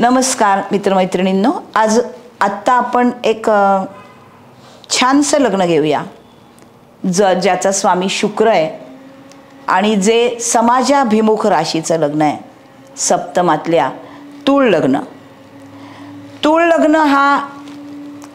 नमस्कार मित्रमैत्रिणींनो, आत्ता आपण एक छानसं लग्न घेऊया ज्याचा स्वामी शुक्र आहे आणि जे समाजाभिमुख राशीचं लग्न आहे, सप्तमातल्या तूळ लग्न. तूळ लग्न हा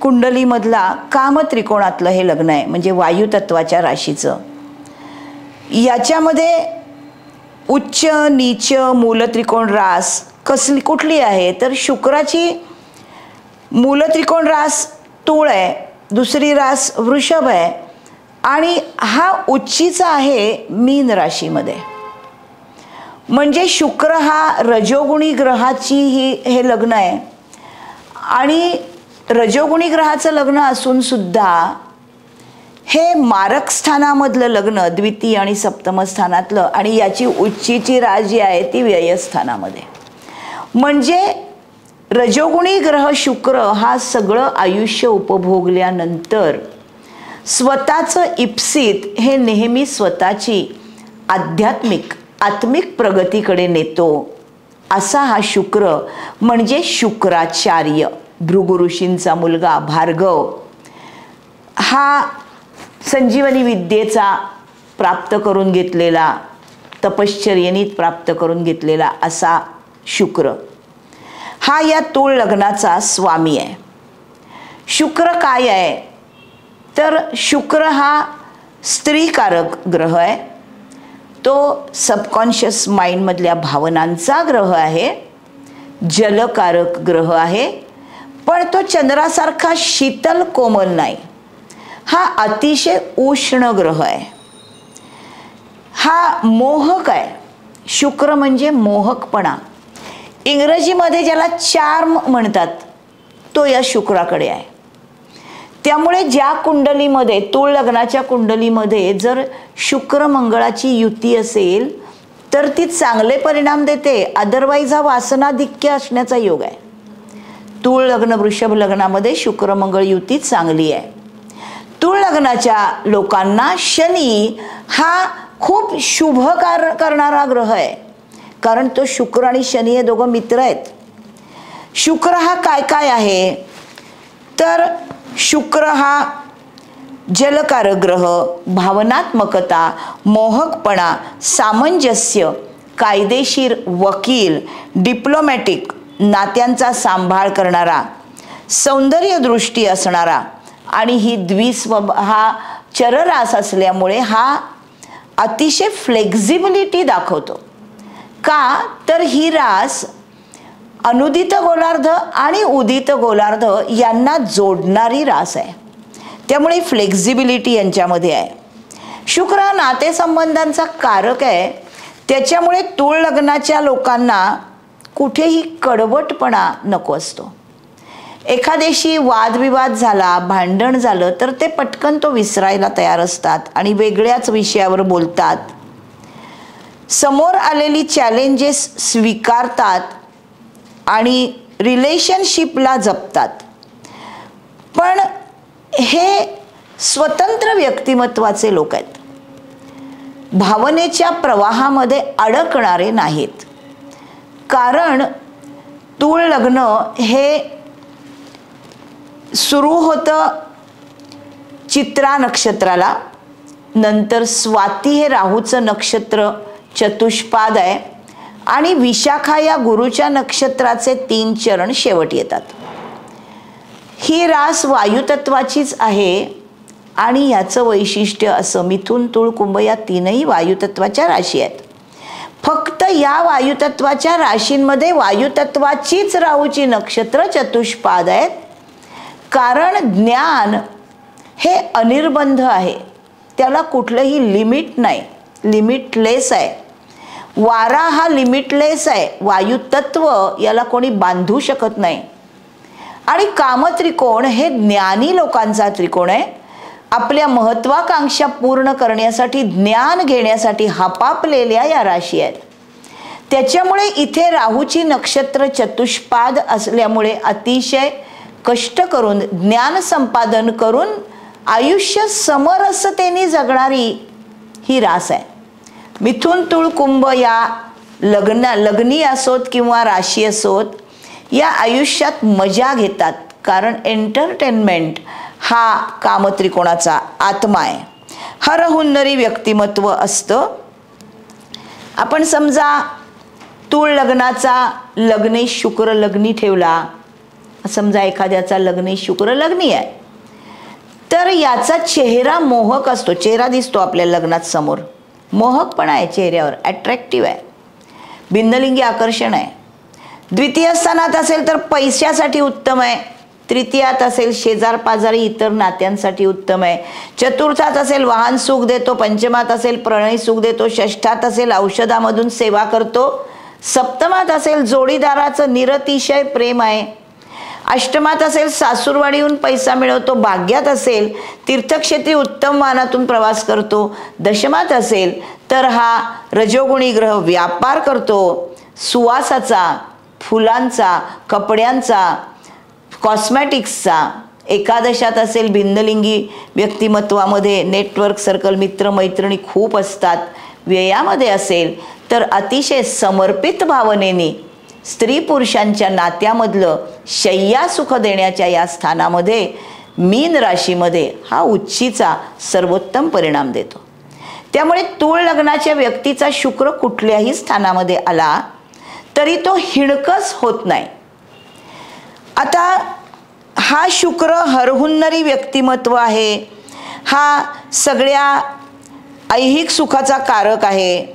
कुंडलीमधला कामत्रिकोणातलं हे लग्न आहे, म्हणजे वायुतत्वाच्या राशीचं. याच्यामध्ये उच्च नीच मूलत्रिकोण रास कुठली आहे तर शुक्राची मूलत्रिकोण रास तूळ आहे, दुसरी रास वृषभ आहे आणि हा उच्चीचा आहे मीन राशीमध्ये. म्हणजे शुक्र हा रजोगुणी ग्रहाची हे लग्न आहे आणि रजोगुणी ग्रहाचं लग्न असून सुद्धा हे मारक स्थानामधलं लग्न, द्वितीय आणि सप्तम स्थानातलं, आणि याची उच्चीची रास जी आहे ती व्ययस्थानामध्ये. म्हणजे रजोगुणी ग्रह शुक्र हा सगळं आयुष्य उपभोगल्यानंतर स्वतःचं इप्सित हे नेहमी स्वतःची आत्मिक प्रगतीकडे नेतो. असा हा शुक्र म्हणजे शुक्राचार्य, भृगु ऋषींचा मुलगा भार्गव, हा संजीवनी विद्येचा प्राप्त करून घेतलेला, तपश्चर्येने प्राप्त करून घेतलेला असा शुक्र हा या तूळ लग्नाचा स्वामी आहे. शुक्र काय आहे तर शुक्र हा स्त्रीकारक ग्रह आहे. तो सबकॉन्शियस माइंडमधल्या भावनांचा ग्रह आहे, जलकारक ग्रह आहे, पण तो चंद्रासारखा शीतल कोमल नाही. हा अतिशय उष्ण ग्रह आहे. हा मोहक आहे. शुक्र म्हणजे मोहकपणा. इंग्रजीमध्ये ज्याला चार्म म्हणतात तो या शुक्राकडे आहे. त्यामुळे ज्या कुंडलीमध्ये, तूळ लग्नाच्या कुंडलीमध्ये जर शुक्र मंगळाची युती असेल तर ती चांगले परिणाम देते. अदरवाईज हा वासनाधिक्य असण्याचा योग आहे. तूळ लग्न वृषभ लग्नामध्ये शुक्र मंगळ युती चांगली आहे. तूळ लग्नाच्या लोकांना शनी हा खूप शुभ करणारा ग्रह आहे, कारण तो शुक्र आणि शनी हे दोघं मित्र आहेत. शुक्र हा काय काय आहे तर शुक्र हा जलकारक ग्रह, भावनात्मकता, मोहकपणा, सामंजस्य, कायदेशीर वकील, डिप्लोमॅटिक, नात्यांचा सांभाळ करणारा, सौंदर्यदृष्टी असणारा, आणि ही हा चररास असल्यामुळे हा अतिशय फ्लेक्झिबिलिटी दाखवतो. का तर ही रास अनुदित गोलार्ध आणि उदित गोलार्ध यांना जोडणारी रास आहे. त्यामुळे फ्लेक्झिबिलिटी यांच्यामध्ये आहे. शुक्र हा नातेसंबंधांचा कारक आहे. त्याच्यामुळे तूळ लग्नाच्या लोकांना कुठेही कडवटपणा नको असतो. एखाद्याशी वादविवाद झाला, भांडण झालं तर ते पटकन तो विसरायला तयार असतात आणि वेगळ्याच विषयावर बोलतात. समोर आलेली चॅलेंजेस स्वीकारतात आणि रिलेशनशिपला जपतात. पण हे स्वतंत्र व्यक्तिमत्वाचे लोक आहेत. भावनेच्या प्रवाहामध्ये अडकणारे नाहीत. कारण तूळ लग्न हे सुरू होतं चित्रा नक्षत्राला, नंतर स्वाती हे राहूचं नक्षत्र चतुष्पाद आहे आणि विशाखा या गुरुच्या नक्षत्राचे 3 चरण शेवट येतात. ही रास वायुतत्वाचीच आहे आणि याचं वैशिष्ट्य असं, मिथुन तुळ कुंभ या 3ही वायुतत्वाच्या राशी आहेत. फक्त या वायुतत्वाच्या राशींमध्ये वायुतत्वाचीच राहूची नक्षत्र चतुष्पाद आहेत, कारण ज्ञान हे अनिर्बंध आहे. त्याला कुठलंही लिमिट नाही, लिमिटलेस आहे. वारा हा लिमिटलेस आहे. वायुतत्व याला कोणी बांधू शकत नाही. आणि कामत्रिकोण हे ज्ञानी लोकांचा त्रिकोण आहे. आपल्या महत्वाकांक्षा पूर्ण करण्यासाठी, ज्ञान घेण्यासाठी हपापलेल्या या राशी आहेत. त्याच्यामुळे इथे राहूची नक्षत्र चतुष्पाद असल्यामुळे अतिशय कष्ट करून, ज्ञान संपादन करून आयुष्य समरसतेने जगणारी ही रास आहे. मिथुन तुळ कुंभ या लग्नी असोत किंवा राशी असोत, या आयुष्यात मजा घेतात, कारण एंटरटेनमेंट हा कामत्रिकोणाचा आत्मा आहे. हरहुन्नरी व्यक्तिमत्व असतं. आपण समजा तूळ लग्नाचा लग्नेश शुक्र लग्नी ठेवला, समजा एखाद्याचा लग्नेश शुक्र लग्नी आहे, तर याचा चेहरा मोहक असतो. चेहरा दिसतो आपल्या लग्नात समोर, मोहक पण आहे चेहऱ्यावर, अट्रॅक्टिव्ह आहे, भिन्नलिंगी आकर्षण आहे. द्वितीय स्थानात असेल तर पैशासाठी उत्तम आहे. तृतीयात असेल शेजार पाजारी इतर नात्यांसाठी उत्तम आहे. चतुर्थात असेल वाहन सुख देतो. पंचमात असेल प्रणय सुख देतो. षष्ठात असेल औषधामधून सेवा करतो. सप्तमात असेल जोडीदाराचं निरतिशय प्रेम आहे. अष्टमात असेल सासूरवाडीहून पैसा मिळवतो. भाग्यात असेल तीर्थक्षेत्री उत्तम वाहनातून प्रवास करतो. दशमात असेल तर हा रजोगुणी ग्रह व्यापार करतो, सुवासाचा, फुलांचा, कपड्यांचा, कॉस्मॅटिक्सचा. एकादशात असेल भिन्नलिंगी व्यक्तिमत्वामध्ये नेटवर्क सर्कल, मित्रमैत्रिणी खूप असतात. व्ययामध्ये असेल तर अतिशय समर्पित भावनेने स्त्री पुरुषांच्या नात्यामधलं शय्या सुख देण्याच्या या स्थानामध्ये मीन राशीमध्ये हा उच्चीचा सर्वोत्तम परिणाम देतो. त्यामुळे तूळ लग्नाच्या व्यक्तीचा शुक्र कुठल्याही स्थानामध्ये आला तरी तो हिणकस होत नाही. आता हा शुक्र हरहुन्नरी व्यक्तिमत्व आहे, हा सगळ्या ऐहिक सुखाचा कारक आहे,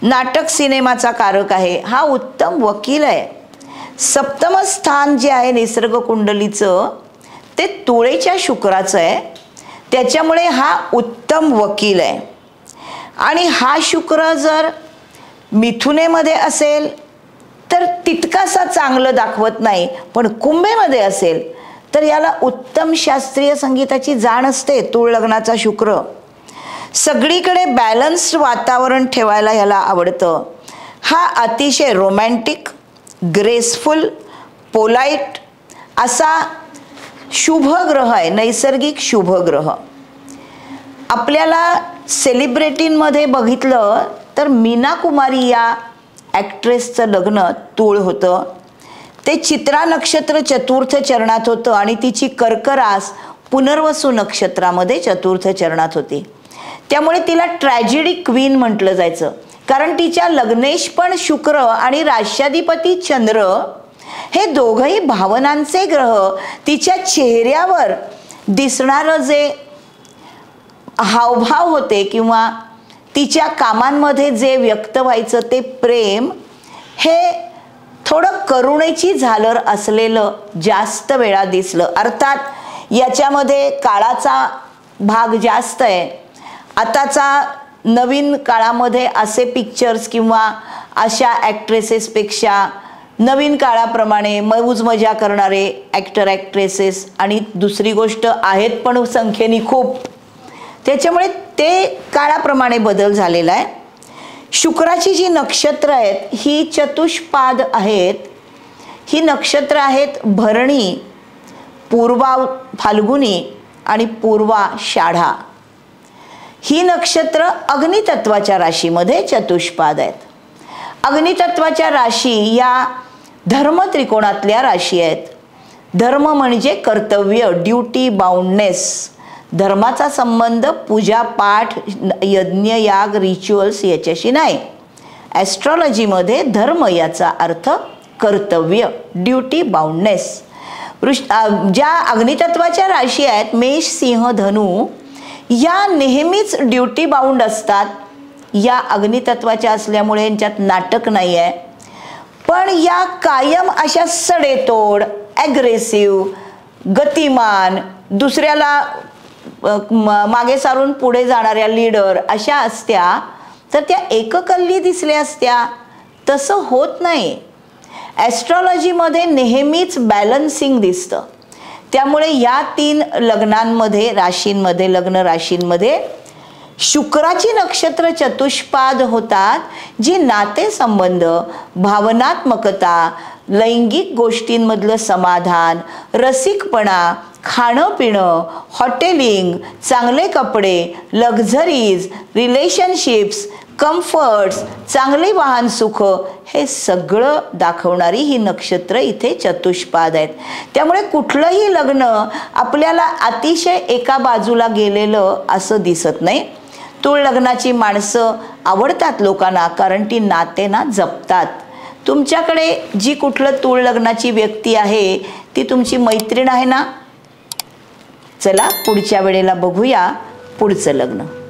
नाटक सिनेमाचा कारक आहे, हा उत्तम वकील आहे. सप्तम स्थान जे आहे निसर्ग कुंडलीचं ते तुळेच्या शुक्राचं आहे, त्याच्यामुळे हा उत्तम वकील आहे. आणि हा शुक्र जर मिथुनेमध्ये असेल तर तितकासा चांगलं दाखवत नाही, पण कुंभेमध्ये असेल तर याला उत्तम शास्त्रीय संगीताची जाण असते. तूळ लग्नाचा शुक्र सगळीकडे बॅलन्स्ड वातावरण ठेवायला ह्याला आवडतं. हा अतिशय रोमॅन्टिक, ग्रेसफुल, पोलाईट असा शुभ ग्रह आहे, नैसर्गिक शुभ ग्रह. आपल्याला सेलिब्रिटींमध्ये बघितलं तर मीना कुमारी या ॲक्ट्रेसचं लग्न तूळ होतं. ते चित्रा नक्षत्र चतुर्थ चरणात होतं आणि तिची कर्करास पुनर्वसू नक्षत्रामध्ये चतुर्थ चरणात होती. त्यामुळे तिला ट्रॅजेडी क्वीन म्हटलं जायचं, कारण तिच्या लग्नेश पण शुक्र आणि राष्ट्राधिपती चंद्र हे दोघंही भावनांचे ग्रह. तिच्या चेहऱ्यावर दिसणारं जे हावभाव होते किंवा तिच्या कामांमध्ये जे व्यक्त व्हायचं ते प्रेम, हे थोडं करुणेची झालर असलेलं जास्त वेळा दिसलं. अर्थात याच्यामध्ये काळाचा भाग जास्त आहे. आताचा नवीन काळामध्ये असे पिक्चर्स किंवा अशा ॲक्ट्रेसेसपेक्षा नवीन काळाप्रमाणे मौज मजा करणारे ॲक्टर ॲक्ट्रेसेस आणि दुसरी गोष्ट आहेत पण संख्येने खूप, त्याच्यामुळे ते काळाप्रमाणे बदल झालेला आहे. शुक्राची जी नक्षत्र आहेत ही चतुष्पाद आहेत. ही नक्षत्र आहेत भरणी, पूर्वा फाल्गुनी आणि पूर्वाषाढा. ही नक्षत्र अग्नितत्वाच्या राशीमध्ये चतुष्पाद आहेत. अग्नितत्वाच्या राशी या धर्म त्रिकोणातल्या राशी आहेत. धर्म म्हणजे कर्तव्य, ड्युटी, बाउंडनेस. धर्माचा संबंध पूजा पाठ, यज्ञ, याग, रिच्युअल्स याच्याशी नाही. ॲस्ट्रॉलॉजीमध्ये धर्म याचा अर्थ कर्तव्य, ड्युटी, बाउंडनेस. ज्या अग्नितत्वाच्या राशी आहेत मेष, सिंह, धनु, या नेहमीच ड्युटी बाउंड असतात. या अग्नितत्वाच्या असल्यामुळे यांच्यात नाटक नाही आहे, पण या कायम अशा सडेतोड, ॲग्रेसिव्ह, गतिमान, दुसऱ्याला मागे सारून पुढे जाणाऱ्या लीडर अशा असत्या तर त्या एककल्ली दिसल्या असत्या. तसं होत नाही. ॲस्ट्रॉलॉजीमध्ये नेहमीच बॅलन्सिंग दिसतं. त्यामुळे या 3 लग्नांमध्ये, राशींमध्ये, लग्न राशींमध्ये शुक्राची नक्षत्र चतुष्पाद होतात, जी नातेसंबंध, भावनात्मकता, लैंगिक गोष्टींमधलं समाधान, रसिकपणा, खाणं पिणं, हॉटेलिंग, चांगले कपडे, लक्झरीज, रिलेशनशिप्स, कम्फर्ट्स, चांगले वाहन सुख, हे सगळं दाखवणारी ही नक्षत्र इथे चतुष्पाद आहेत. त्यामुळे कुठलंही लग्न आपल्याला अतिशय एका बाजूला गेलेलं असं दिसत नाही. तूळ लग्नाची माणसं आवडतात लोकांना, कारण ती नातेना जपतात. तुमच्याकडे जी कुठलं तूळ लग्नाची व्यक्ती आहे ती तुमची मैत्रीण आहे ना. चला पुढच्या वेळेला बघूया पुढचं लग्न.